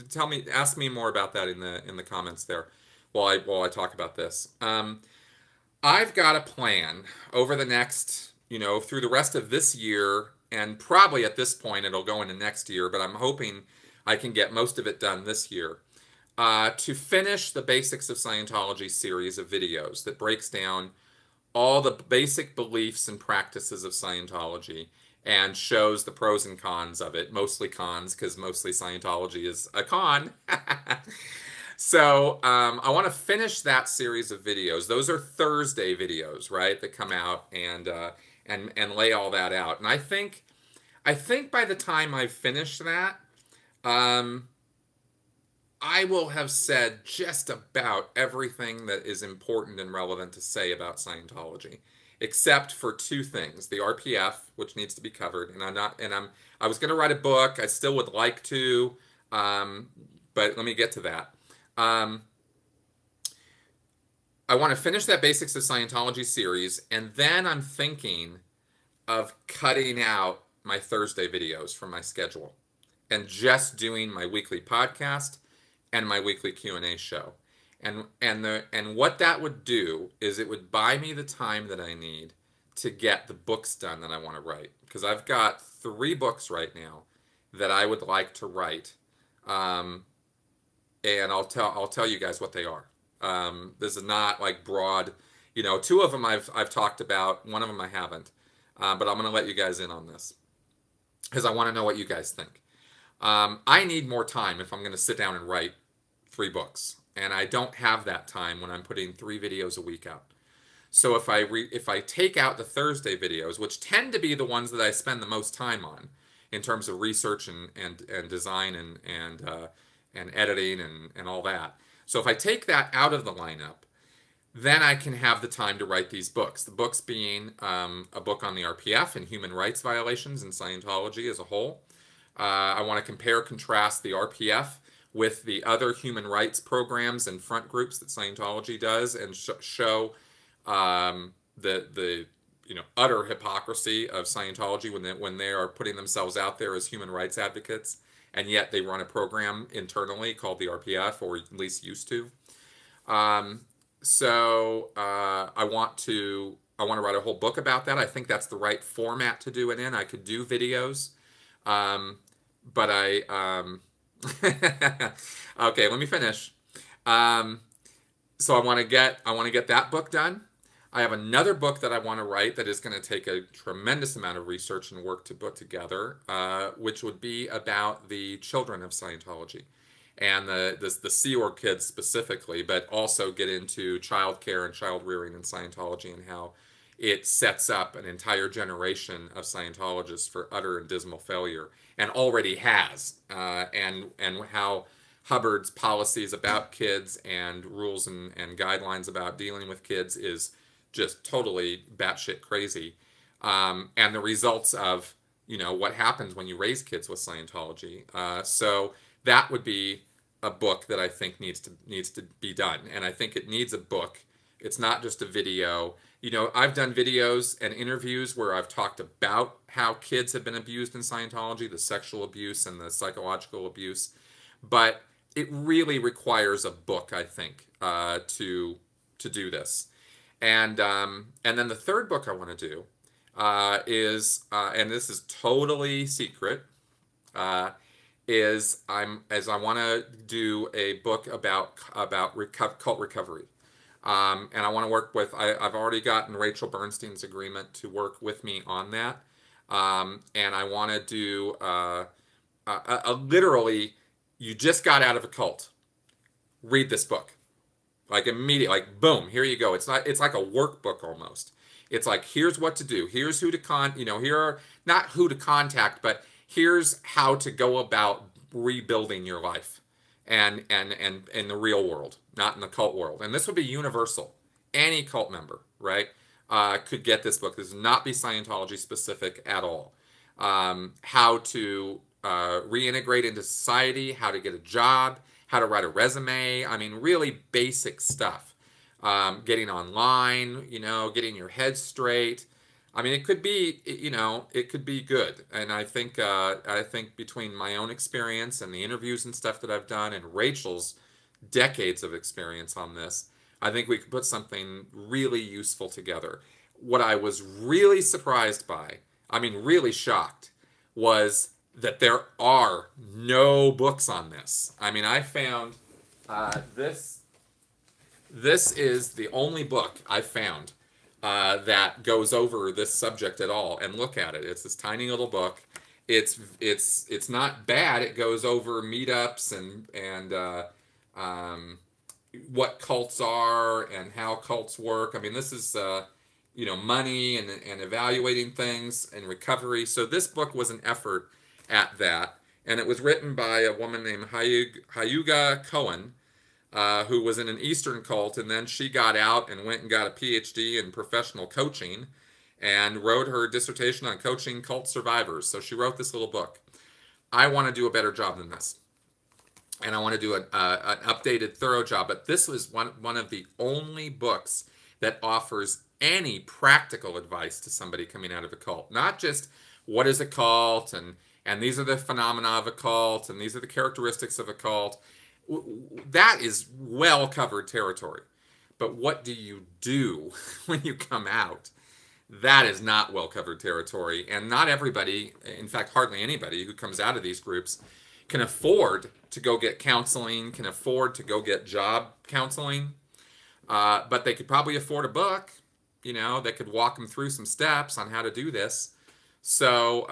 Ask me more about that in the comments there while I talk about this. I've got a plan over the next, through the rest of this year, and probably at this point it'll go into next year, but I'm hoping I can get most of it done this year, to finish the Basics of Scientology series of videos that breaks down all the basic beliefs and practices of Scientology and shows the pros and cons of it, mostly cons, because mostly Scientology is a con. So I want to finish that series of videos. Those are Thursday videos, right, that come out and lay all that out. And I think by the time I've finished that, um, I will have said just about everything that is important and relevant to say about Scientology, except for two things: the RPF, which needs to be covered, and I was going to write a book. I still would like to, um, but let me get to that. Um, I want to finish that Basics of Scientology series, and then I'm thinking of cutting out my Thursday videos from my schedule and just doing my weekly podcast and my weekly Q&A show. And what that would do is it would buy me the time that I need to get the books done that I want to write, because I've got 3 books right now that I would like to write. And I'll tell you guys what they are. This is not like broad, 2 of them I've talked about, one of them I haven't, but I'm going to let you guys in on this because I want to know what you guys think. I need more time if I'm going to sit down and write 3 books, and I don't have that time when I'm putting 3 videos a week out. So if I take out the Thursday videos, which tend to be the ones that I spend the most time on in terms of research and design and editing and all that. So if I take that out of the lineup, then I can have the time to write these books. The books being a book on the RPF and human rights violations in Scientology as a whole. I want to compare, contrast the RPF with the other human rights programs and front groups that Scientology does, and show the utter hypocrisy of Scientology when they are putting themselves out there as human rights advocates, and yet they run a program internally called the RPF, or at least used to. So I want to write a whole book about that. I think that's the right format to do it in. I could do videos, but okay, let me finish. So I want to get that book done. I have another book that I want to write that is going to take a tremendous amount of research and work to put together, which would be about the children of Scientology and the Sea Org kids specifically, but also get into child care and child rearing in Scientology and how it sets up an entire generation of Scientologists for utter and dismal failure, and already has, and how Hubbard's policies about kids and rules and guidelines about dealing with kids is just totally batshit crazy, and the results of what happens when you raise kids with Scientology. So that would be a book that I think needs to be done, and I think it needs a book. It's not just a video. I've done videos and interviews where I've talked about how kids have been abused in Scientology, the sexual abuse and the psychological abuse, but it really requires a book, I think, to do this. And then the third book I want to do is, and this is totally secret, is I want to do a book about cult recovery. And I want to work with, I've already gotten Rachel Bernstein's agreement to work with me on that. And I want to do a literally, you just got out of a cult, read this book. Like immediately, like boom, here you go. It's like a workbook almost. It's like, here's what to do. Here's who to here are not who to contact, but here's how to go about rebuilding your life and in the real world, not in the cult world. And this would be universal. Any cult member, right, could get this book. This would not be Scientology specific at all. How to reintegrate into society, how to get a job, how to write a resume. I mean, really basic stuff. Getting online, getting your head straight. I mean, it could be, it could be good. And I think between my own experience and the interviews and stuff that I've done and Rachel's decades of experience on this, I think we could put something really useful together. What I was really surprised by, I mean, really shocked, was that there are no books on this. I mean, I found this is the only book I found that goes over this subject at all. And look at it; it's this tiny little book. It's not bad. It goes over meetups and what cults are and how cults work. I mean, this is money and evaluating things and recovery. So this book was an effort at that, and it was written by a woman named Hyuga Cohen, who was in an Eastern cult, and then she got out and went and got a PhD in professional coaching, and wrote her dissertation on coaching cult survivors. So she wrote this little book. I want to do a better job than this, and I want to do an updated, thorough job. But this was one of the only books that offers any practical advice to somebody coming out of a cult. Not just what is a cult and these are the phenomena of a cult and these are the characteristics of a cult. That is well covered territory. But what do you do when you come out? That is not well covered territory. And not everybody, in fact, hardly anybody who comes out of these groups can afford to go get counseling, can afford to go get job counseling, but they could probably afford a book. That could walk them through some steps on how to do this. So,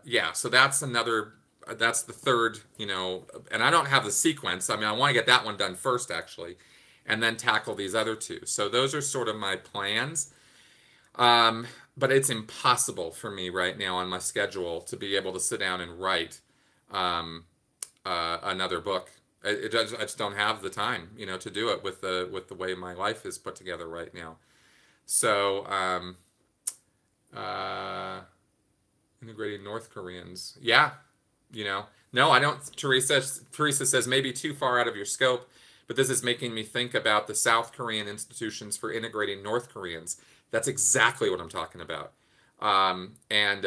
yeah, so that's the third, and I don't have the sequence. I mean, I want to get that one done first, actually, and then tackle these other two. So those are sort of my plans. But it's impossible for me right now on my schedule to be able to sit down and write another book. I just don't have the time, to do it with the way my life is put together right now. So, uh, integrating North Koreans, yeah, no, I don't. Teresa says maybe too far out of your scope, but this is making me think about the South Korean institutions for integrating North Koreans. That's exactly what I'm talking about. And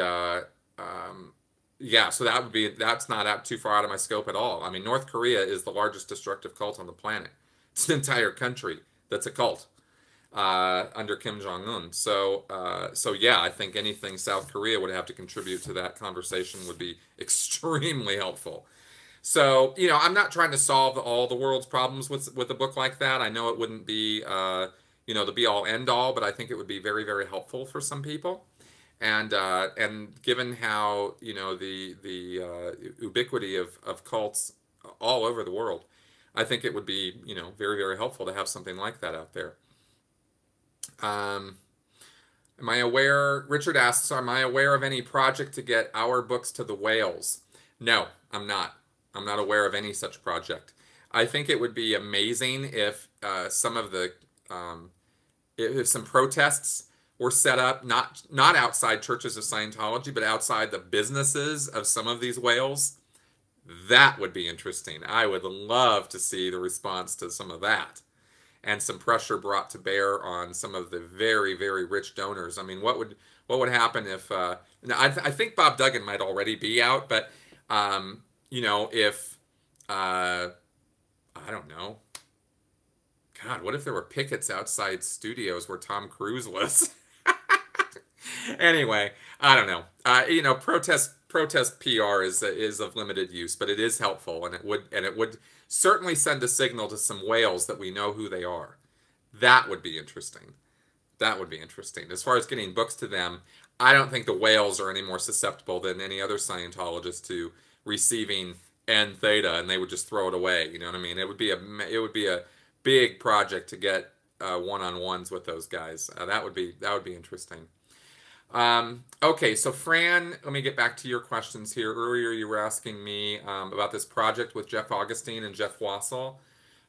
Yeah, so that's not out too far out of my scope at all. I mean, North Korea is the largest destructive cult on the planet. It's an entire country that's a cult under Kim Jong Un. So yeah, I think anything South Korea would have to contribute to that conversation would be extremely helpful. So I'm not trying to solve all the world's problems with a book like that. I know it wouldn't be the be all end all, but I think it would be very very helpful for some people. And given how the ubiquity of cults all over the world, I think it would be very very helpful to have something like that out there. Am I aware? Richard asks, "Am I aware of any project to get our books to the whales?" No, I'm not. I'm not aware of any such project. I think it would be amazing if if some protests were set up, not outside churches of Scientology, but outside the businesses of some of these whales. That would be interesting. I would love to see the response to some of that, and some pressure brought to bear on some of the very very rich donors. I mean, what would happen if? Now, I think Bob Duggan might already be out, but if I don't know. God, what if there were pickets outside studios where Tom Cruise was? Anyway, I don't know. Protest PR is of limited use, but it is helpful, and it would certainly send a signal to some whales that we know who they are. That would be interesting. That would be interesting. As far as getting books to them, I don't think the whales are any more susceptible than any other Scientologist to receiving N theta, and they would just throw it away. You know what I mean? It would be a big project to get one-on-ones with those guys. That would be interesting. Okay, so Fran, let me get back to your questions here. Earlier, you were asking me about this project with Jeff Augustine and Jeff Wassel.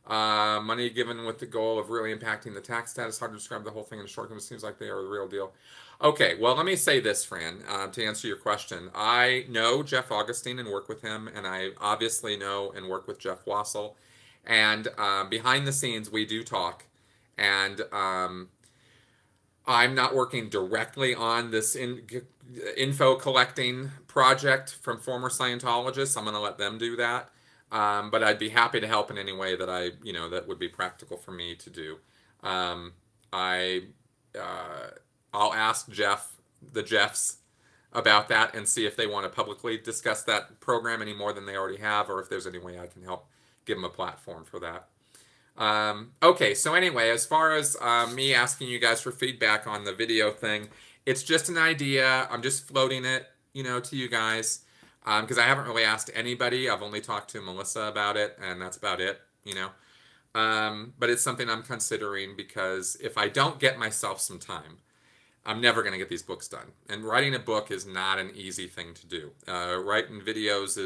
Money given with the goal of really impacting the tax status. Hard to describe the whole thing in a short term. It seems like they are the real deal. Okay, well, let me say this, Fran, to answer your question. I know Jeff Augustine and work with him, and I obviously know and work with Jeff Wassel. And behind the scenes, we do talk. And I'm not working directly on this info collecting project from former Scientologists. I'm going to let them do that. But I'd be happy to help in any way that would be practical for me to do. I I'll ask the Jeffs, about that and see if they want to publicly discuss that program any more than they already have, or if there's any way I can help give them a platform for that. Okay, so anyway, as far as me asking you guys for feedback on the video thing, it's just an idea. I'm just floating it, to you guys, because I haven't really asked anybody. I've only talked to Melissa about it, and that's about it. But it's something I'm considering because if I don't get myself some time, I'm never going to get these books done. And writing a book is not an easy thing to do. Writing videos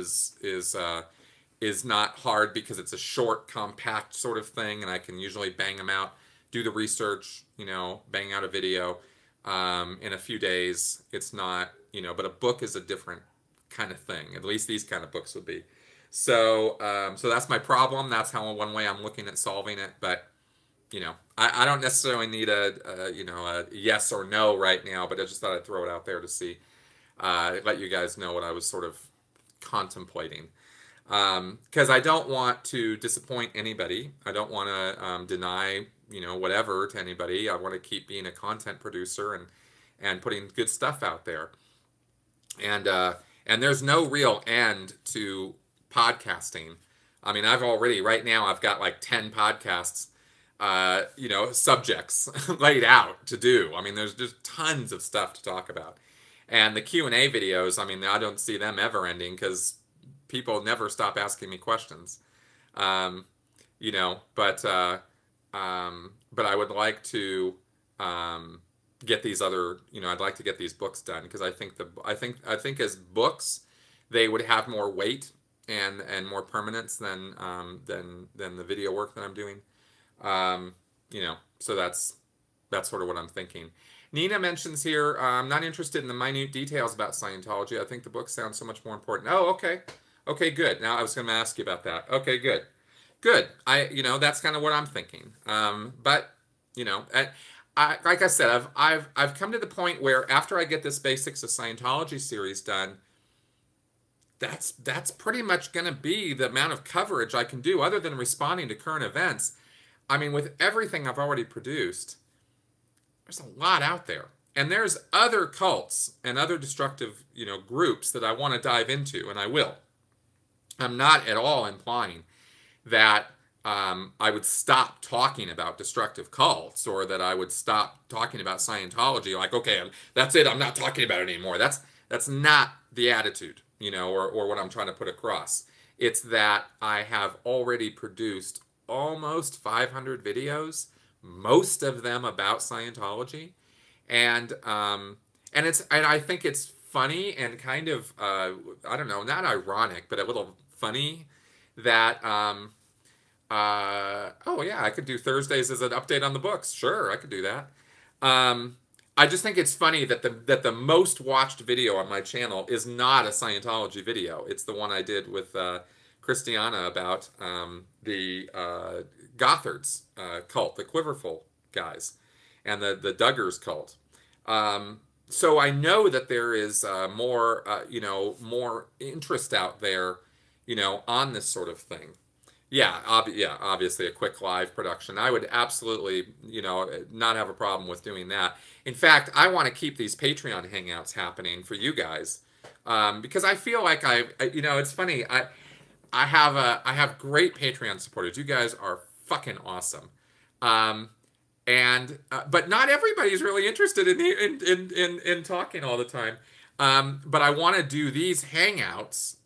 is not hard because it's a short, compact sort of thing, and I can usually bang them out, do the research, bang out a video in a few days. It's not, but a book is a different kind of thing. At least these kind of books would be. So that's my problem. That's how one way I'm looking at solving it. But I don't necessarily need a yes or no right now. But I just thought I'd throw it out there to see, let you guys know what I was sort of contemplating. Because I don't want to disappoint anybody. I don't want to deny whatever to anybody. I want to keep being a content producer and putting good stuff out there. And there's no real end to podcasting. I mean, right now I've got like 10 podcasts, subjects laid out to do. I mean, there's just tons of stuff to talk about. And the Q&A videos, I mean, I don't see them ever ending because people never stop asking me questions. Um, but I would like to get these other, I'd like to get these books done because I think as books, they would have more weight and more permanence than the video work that I'm doing. So that's sort of what I'm thinking. Nina mentions here, I'm not interested in the minute details about Scientology. I think the book sounds so much more important. Oh, okay. Okay, good. Now I was going to ask you about that. Okay, good. Good. That's kind of what I'm thinking. But like I said, I've come to the point where after I get this Basics of Scientology series done, that's pretty much going to be the amount of coverage I can do other than responding to current events. I mean, with everything I've already produced, there's a lot out there. And there's other cults and other destructive, groups that I want to dive into, and I will. I'm not at all implying that I would stop talking about destructive cults or that I would stop talking about Scientology. Like, okay, that's it. I'm not talking about it anymore. That's not the attitude, or what I'm trying to put across. It's that I have already produced almost 500 videos, most of them about Scientology, and I think it's funny and kind of I don't know, not ironic, but a little funny that oh yeah, I could do Thursdays as an update on the books. Sure, I could do that. I just think it's funny that the most watched video on my channel is not a Scientology video. It's the one I did with Christiana about the Gothards cult, the Quiverful guys, and the Duggars cult. So I know that there is more interest out there, on this sort of thing. Yeah, obviously a quick live production. I would absolutely, not have a problem with doing that. In fact, I want to keep these Patreon hangouts happening for you guys because I feel like it's funny. I have great Patreon supporters. You guys are fucking awesome. But not everybody's really interested in talking all the time. But I want to do these hangouts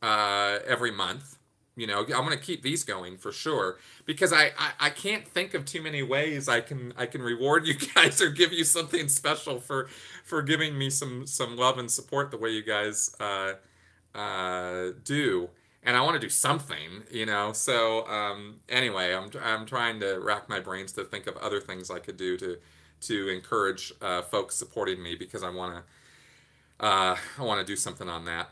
every month. I'm going to keep these going for sure because I can't think of too many ways I can reward you guys or give you something special for giving me some love and support the way you guys do. And I want to do something, So anyway, I'm trying to rack my brains to think of other things I could do to encourage folks supporting me because I want to do something on that.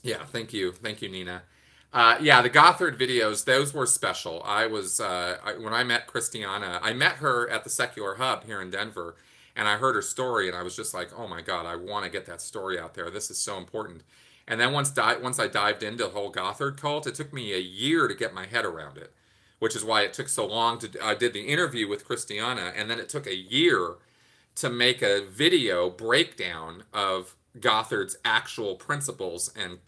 Yeah, thank you, Nina. Yeah, the Gothard videos, those were special. I was when I met Christiana, I met her at the Secular Hub here in Denver, and I heard her story, and I was just like, oh my God, I want to get that story out there. This is so important. And then once I dived into the whole Gothard cult, it took me a year to get my head around it, which is why it took so long I did the interview with Christiana, and then it took a year to make a video breakdown of Gothard's actual principles and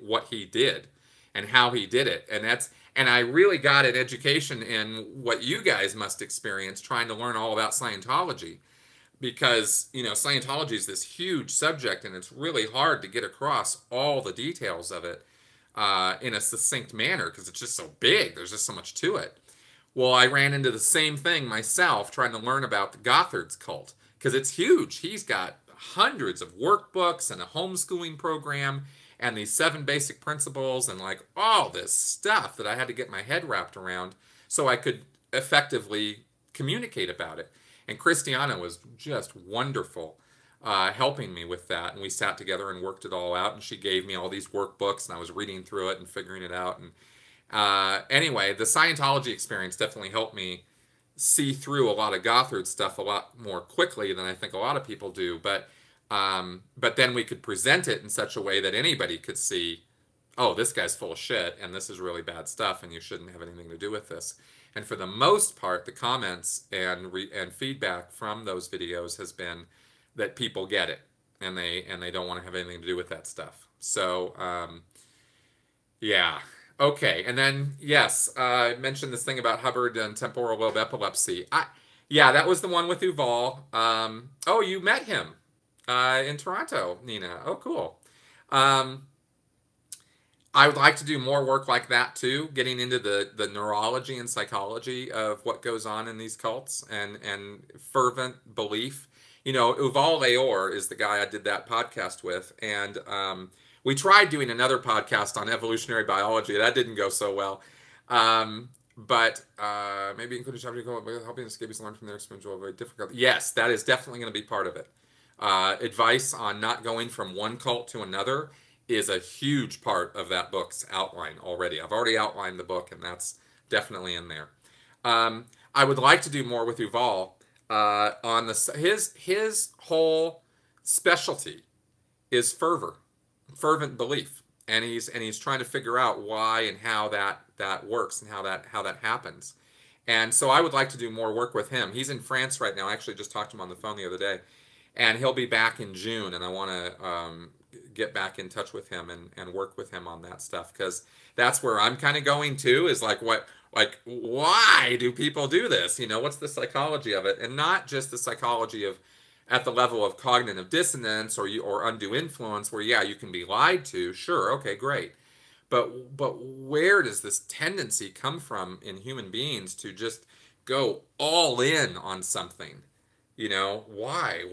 what he did and how he did it. And And I really got an education in what you guys must experience trying to learn all about Scientology, because Scientology is this huge subject and it's really hard to get across all the details of it in a succinct manner because it's just so big. There's just so much to it. Well, I ran into the same thing myself trying to learn about the Gothard's cult because it's huge. He's got hundreds of workbooks and a homeschooling program and these 7 basic principles and like all this stuff that I had to get my head wrapped around so I could effectively communicate about it. And Christiana was just wonderful helping me with that. And we sat together and worked it all out. And she gave me all these workbooks, and I was reading through it and figuring it out. And anyway, the Scientology experience definitely helped me see through a lot of Gothard stuff a lot more quickly than I think a lot of people do. But then we could present it in such a way that anybody could see, oh, this guy's full of shit, and this is really bad stuff, and you shouldn't have anything to do with this. And for the most part, the comments and feedback from those videos has been that people get it, and they don't want to have anything to do with that stuff. So yeah. Okay, and then yes, I mentioned this thing about Hubbard and temporal lobe epilepsy. Yeah, that was the one with Uval. Oh, you met him in Toronto, Nina. Oh, cool. I would like to do more work like that too, getting into the neurology and psychology of what goes on in these cults and fervent belief. Uval Aor is the guy I did that podcast with, and we tried doing another podcast on evolutionary biology. That didn't go so well. But maybe including helping escapees learn from their experience will avoid difficult. Yes, that is definitely going to be part of it. Advice on not going from one cult to another is a huge part of that book's outline already. I've already outlined the book, and that's definitely in there. I would like to do more with Yuval on his whole specialty is fervent belief, and he's trying to figure out why and how that works and how that happens. And so I would like to do more work with him. He's in France right now. I actually just talked to him on the phone the other day, and he'll be back in June, and I want to get back in touch with him and work with him on that stuff, because that's where I'm kind of going to, is like why do people do this? What's the psychology of it? And not just the psychology of at the level of cognitive dissonance or undue influence, where yeah, you can be lied to, sure, okay, great. But where does this tendency come from in human beings to just go all in on something? Why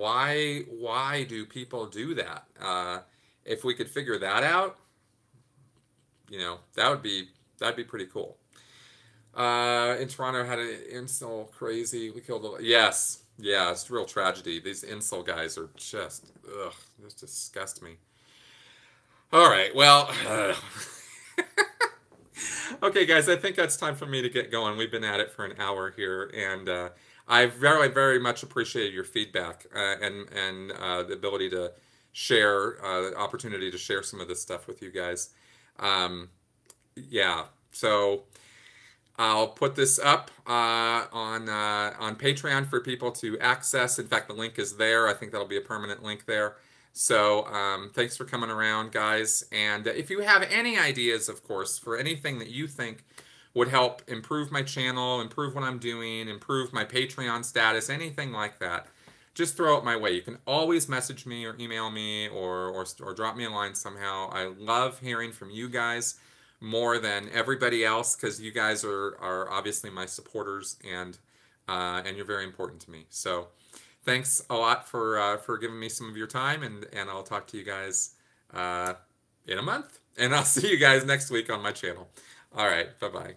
do people do that? If we could figure that out, that'd be pretty cool. In Toronto, had an incel crazy. We killed yes, yeah, it's a real tragedy. These incel guys are just just disgust me. All right, well, okay, guys, I think that's time for me to get going. We've been at it for an hour here, and I very, very much appreciate your feedback and the ability to share, the opportunity to share some of this stuff with you guys. Yeah, so I'll put this up on Patreon for people to access. In fact, the link is there. I think that'll be a permanent link there. So thanks for coming around, guys. And if you have any ideas, of course, for anything that you think would help improve my channel, improve what I'm doing, improve my Patreon status, anything like that, just throw it my way. You can always message me or email me or drop me a line somehow. I love hearing from you guys more than everybody else, because you guys are obviously my supporters, and you're very important to me. So thanks a lot for giving me some of your time, and I'll talk to you guys in a month, and I'll see you guys next week on my channel. All right, bye-bye.